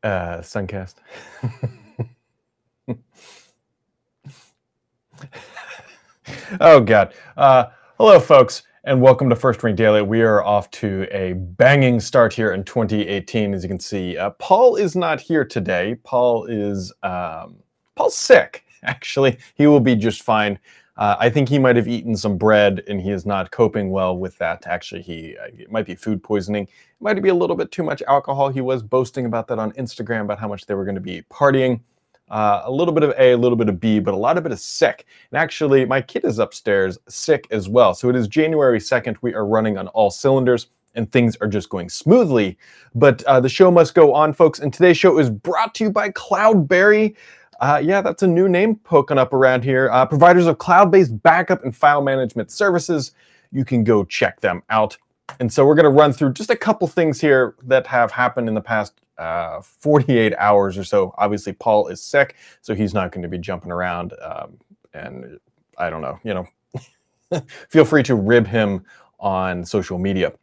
Suncast. Oh, God. Hello, folks, and welcome to First Ring Daily. We are off to a banging start here in 2018. As you can see, Paul is not here today. Paul's sick, actually. He will be just fine. I think he might have eaten some bread, and he is not coping well with that. Actually, it might be food poisoning. It might be a little bit too much alcohol. He was boasting about that on Instagram, about how much they were going to be partying. A little bit of A, a little bit of B, but a lot of it is sick. And actually, my kid is upstairs sick as well. So it is January 2nd. We are running on all cylinders, and things are just going smoothly. But the show must go on, folks. And today's show is brought to you by Cloudberry. Yeah, that's a new name poking up around here. Providers of cloud-based backup and file management services. You can go check them out. And so we're going to run through just a couple things here that have happened in the past 48 hours or so. Obviously, Paul is sick, so he's not going to be jumping around. And I don't know, feel free to rib him on social media.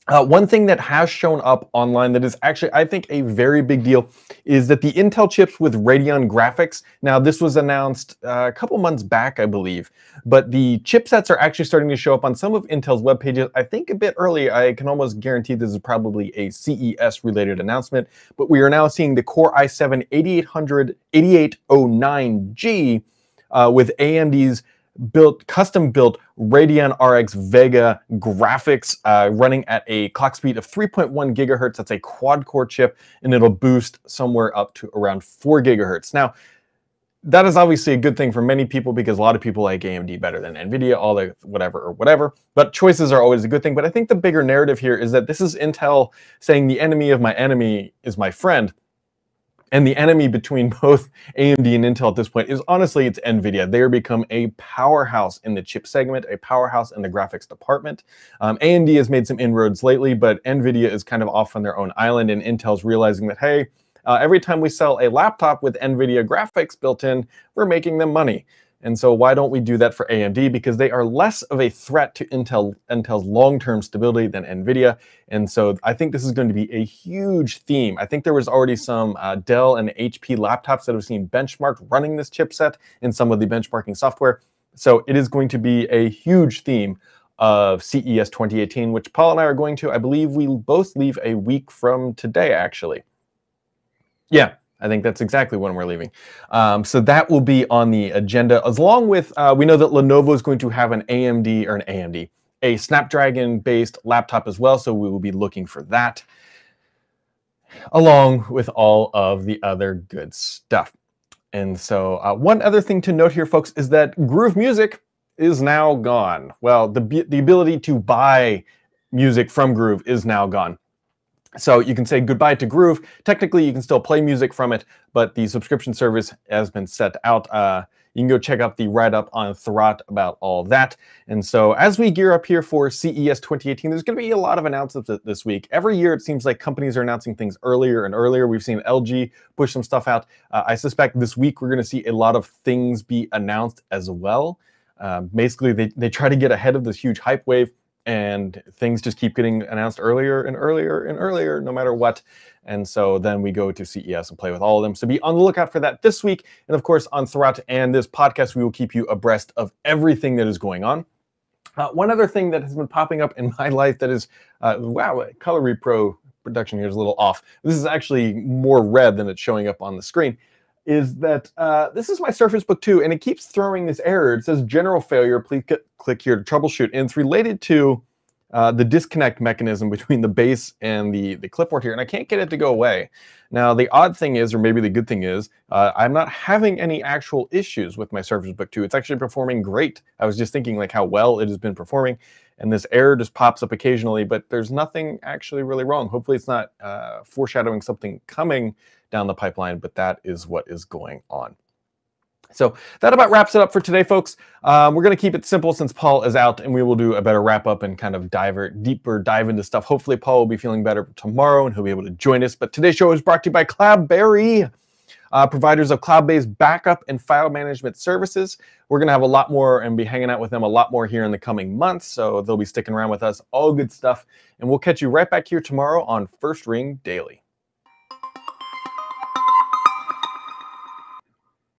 One thing that has shown up online that is actually, I think, a very big deal is that the Intel chips with Radeon graphics, now this was announced a couple months back, I believe, but the chipsets are actually starting to show up on some of Intel's web pages, I think a bit early. I can almost guarantee this is probably a CES-related announcement, but we are now seeing the Core i7 8809G with AMD's custom-built Radeon RX Vega graphics running at a clock speed of 3.1 gigahertz. That's a quad-core chip, and it'll boost somewhere up to around 4 gigahertz. Now, that is obviously a good thing for many people because a lot of people like AMD better than NVIDIA, all the whatever. But choices are always a good thing. But I think the bigger narrative here is that this is Intel saying the enemy of my enemy is my friend. And the enemy between both AMD and Intel at this point is honestly, it's NVIDIA. They are become a powerhouse in the chip segment, a powerhouse in the graphics department. AMD has made some inroads lately, but NVIDIA is kind of off on their own island, and Intel's realizing that, hey, every time we sell a laptop with NVIDIA graphics built in, we're making them money. And so why don't we do that for AMD? Because they are less of a threat to Intel's long-term stability than NVIDIA. And so I think this is going to be a huge theme. I think there was already some Dell and HP laptops that have seen benchmarked running this chipset in some of the benchmarking software. So it is going to be a huge theme of CES 2018, which Paul and I are going to. I believe we'll both leave a week from today, actually. Yeah. I think that's exactly when we're leaving. So that will be on the agenda, as long with, we know that Lenovo is going to have a Snapdragon-based laptop as well, so we will be looking for that, along with all of the other good stuff. And so one other thing to note here, folks, is that Groove Music is now gone. Well, the ability to buy music from Groove is now gone. So you can say goodbye to Groove. Technically, you can still play music from it, but the subscription service has been set out. You can go check out the write-up on Thurrott about all of that. And so as we gear up here for CES 2018, there's going to be a lot of announcements this week. Every year, it seems like companies are announcing things earlier and earlier. We've seen LG push some stuff out. I suspect this week we're going to see a lot of things be announced as well. Basically, they try to get ahead of this huge hype wave, and things just keep getting announced earlier and earlier and earlier, no matter what. And so then we go to CES and play with all of them. So be on the lookout for that this week. And of course, on Thurrott and this podcast, we will keep you abreast of everything that is going on. One other thing that has been popping up in my life that is, wow, Color Repro production here is a little off. This is actually more red than it's showing up on the screen. Is that this is my Surface Book 2, and it keeps throwing this error. It says general failure. Please click here to troubleshoot. And it's related to the disconnect mechanism between the base and the clipboard here, and I can't get it to go away. Now, the odd thing is, or maybe the good thing is, I'm not having any actual issues with my Surface Book 2. It's actually performing great. I was just thinking like how well it has been performing, and this error just pops up occasionally, but there's nothing actually really wrong. Hopefully it's not foreshadowing something coming down the pipeline, but that is what is going on. So that about wraps it up for today, folks. We're going to keep it simple since Paul is out, and we will do a better wrap up and kind of deeper dive into stuff. Hopefully Paul will be feeling better tomorrow and he'll be able to join us. But today's show is brought to you by Cloudberry. providers of cloud-based backup and file management services. We're going to have a lot more and be hanging out with them a lot more here in the coming months, so they'll be sticking around with us. All good stuff. And we'll catch you right back here tomorrow on First Ring Daily.